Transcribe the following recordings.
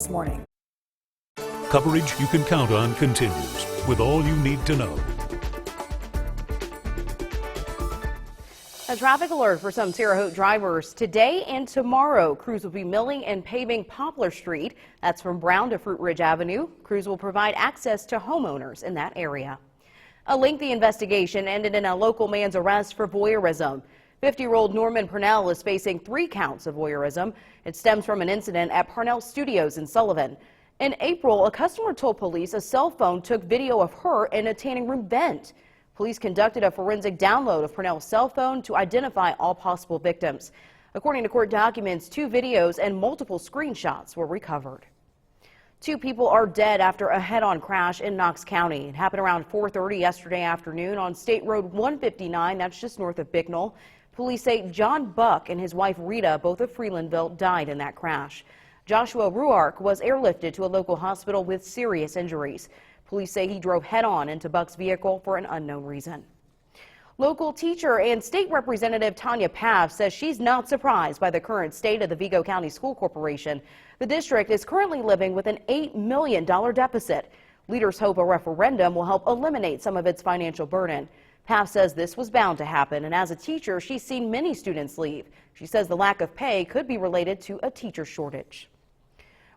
this morning. Coverage you can count on continues with all you need to know. A traffic alert for some Terre Haute drivers. Today and tomorrow, crews will be milling and paving Poplar Street. That's from Brown to Fruit Ridge Avenue. Crews will provide access to homeowners in that area. A lengthy investigation ended in a local man's arrest for voyeurism. 50-year-old Norman Purnell is facing 3 counts of voyeurism. It stems from an incident at Parnell Studios in Sullivan. In April, a customer told police a cell phone took video of her in a tanning room vent. Police conducted a forensic download of Purnell's cell phone to identify all possible victims. According to court documents, 2 videos and multiple screenshots were recovered. 2 people are dead after a head-on crash in Knox County. It happened around 4:30 yesterday afternoon on State Road 159. That's just north of Bicknell. Police say John Buck and his wife Rita, both of Freelandville, died in that crash. Joshua Ruark was airlifted to a local hospital with serious injuries. Police say he drove head-on into Buck's vehicle for an unknown reason. Local teacher and state representative Tanya Pav says she's not surprised by the current state of the Vigo County School Corporation. The district is currently living with an $8 million deficit. Leaders hope a referendum will help eliminate some of its financial burden. Pav says this was bound to happen, and as a teacher, she's seen many students leave. She says the lack of pay could be related to a teacher shortage.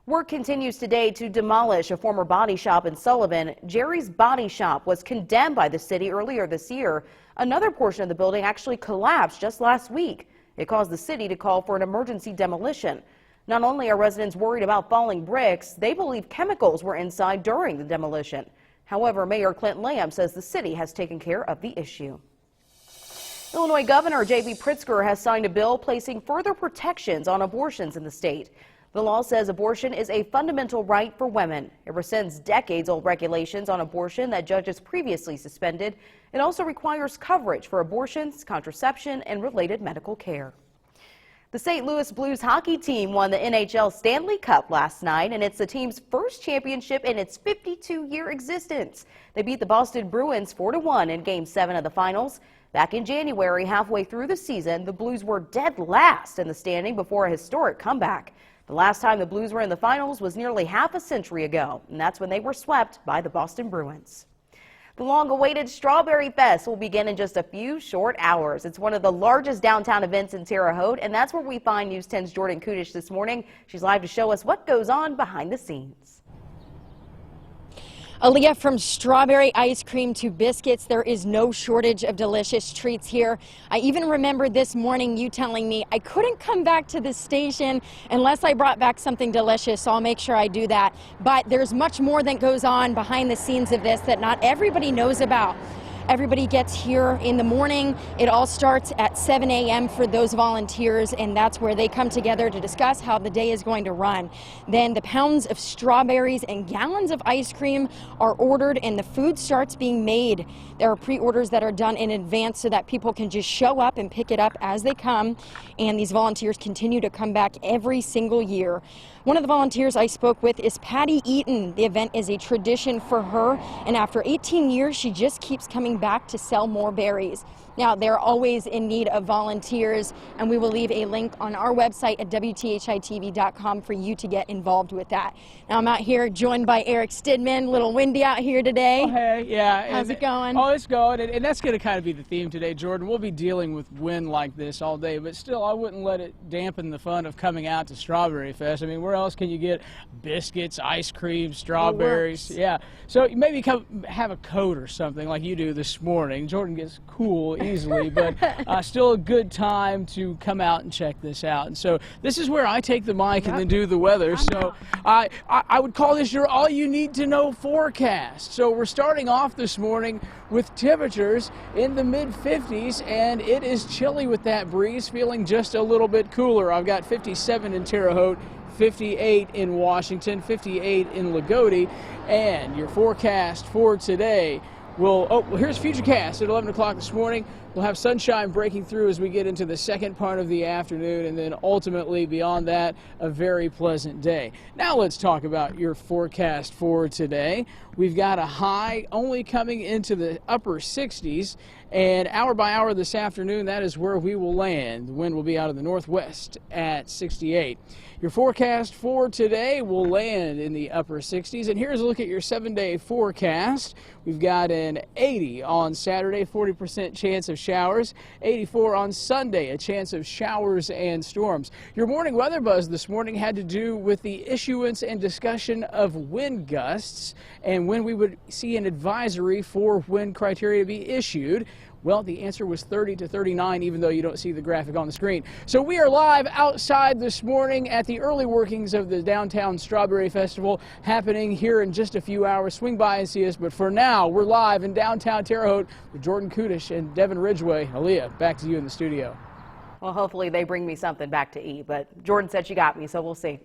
Work continues today to demolish a former body shop in Sullivan. Jerry's Body Shop was condemned by the city earlier this year. Another portion of the building actually collapsed just last week. It caused the city to call for an emergency demolition. Not only are residents worried about falling bricks, they believe chemicals were inside during the demolition. However, Mayor Clint Lamb says the city has taken care of the issue. Illinois Governor J.B. Pritzker has signed a bill placing further protections on abortions in the state. The law says abortion is a fundamental right for women. It rescinds decades-old regulations on abortion that judges previously suspended. It also requires coverage for abortions, contraception, and related medical care. The St. Louis Blues hockey team won the NHL Stanley Cup last night, and it's the team's first championship in its 52-year existence. They beat the Boston Bruins 4-1 in Game 7 of the finals. Back in January, halfway through the season, the Blues were dead last in the standing before a historic comeback. The last time the Blues were in the finals was nearly half a century ago, and that's when they were swept by the Boston Bruins. The long-awaited Strawberry Fest will begin in just a few short hours. It's one of the largest downtown events in Terre Haute, and that's where we find News 10's Jordan Kudish this morning. She's live to show us what goes on behind the scenes. Aaliyah, from strawberry ice cream to biscuits, there is no shortage of delicious treats here. I even remember this morning you telling me I couldn't come back to the station unless I brought back something delicious, so I'll make sure I do that. But there's much more that goes on behind the scenes of this that not everybody knows about. Everybody gets here in the morning. It all starts at 7 a.m. for those volunteers, and that's where they come together to discuss how the day is going to run. Then the pounds of strawberries and gallons of ice cream are ordered, and the food starts being made. There are pre-orders that are done in advance so that people can just show up and pick it up as they come, and these volunteers continue to come back every single year. One of the volunteers I spoke with is Patty Eaton. The event is a tradition for her, and after 18 years, she just keeps coming back to sell more berries. Now, they're always in need of volunteers, and we will leave a link on our website at WTHI-TV.com for you to get involved with that. Now, I'm out here joined by Eric Stidman. A little windy out here today. Oh, hey, yeah. How's it going? Oh, it's going, and that's going to kind of be the theme today, Jordan. We'll be dealing with wind like this all day, but still, I wouldn't let it dampen the fun of coming out to Strawberry Fest. I mean, where else can you get biscuits, ice cream, strawberries? Yeah. So maybe come have a coat or something like you do this morning. Jordan gets cool easily, but still a good time to come out and check this out. And so this is where I take the mic and then do the weather. So I would call this your all you need to know forecast. So we're starting off this morning with temperatures in the mid-50s, and it is chilly with that breeze, feeling just a little bit cooler. I've got 57 in Terre Haute, 58 in Washington, 58 in Lagodi, and your forecast for today will, here's Futurecast at 11 o'clock this morning. We'll have sunshine breaking through as we get into the second part of the afternoon, and then ultimately beyond that, a very pleasant day. Now let's talk about your forecast for today. We've got a high only coming into the upper 60s, and hour by hour this afternoon, that is where we will land. The wind will be out of the northwest at 68. Your forecast for today will land in the upper 60s, and here's a look at your 7-day forecast. We've got an 80 on Saturday, 40% chance of showers, 84 on Sunday, a chance of showers and storms. Your morning weather buzz this morning had to do with the issuance and discussion of wind gusts and when we would see an advisory for wind criteria to be issued. Well, the answer was 30 to 39, even though you don't see the graphic on the screen. So we are live outside this morning at the early workings of the Downtown Strawberry Festival, happening here in just a few hours. Swing by and see us. But for now, we're live in downtown Terre Haute with Jordan Kudish and Devin Ridgway. Aaliyah, back to you in the studio. Well, hopefully they bring me something back to eat, but Jordan said she got me, so we'll see.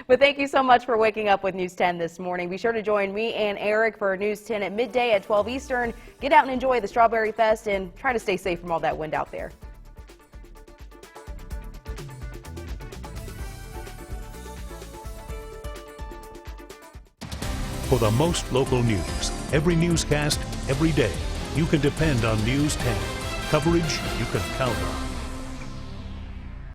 But thank you so much for waking up with News 10 this morning. Be sure to join me and Eric for News 10 at midday at 12 Eastern. Get out and enjoy the Strawberry Fest and try to stay safe from all that wind out there. For the most local news, every newscast, every day, you can depend on News 10. Coverage you can count on.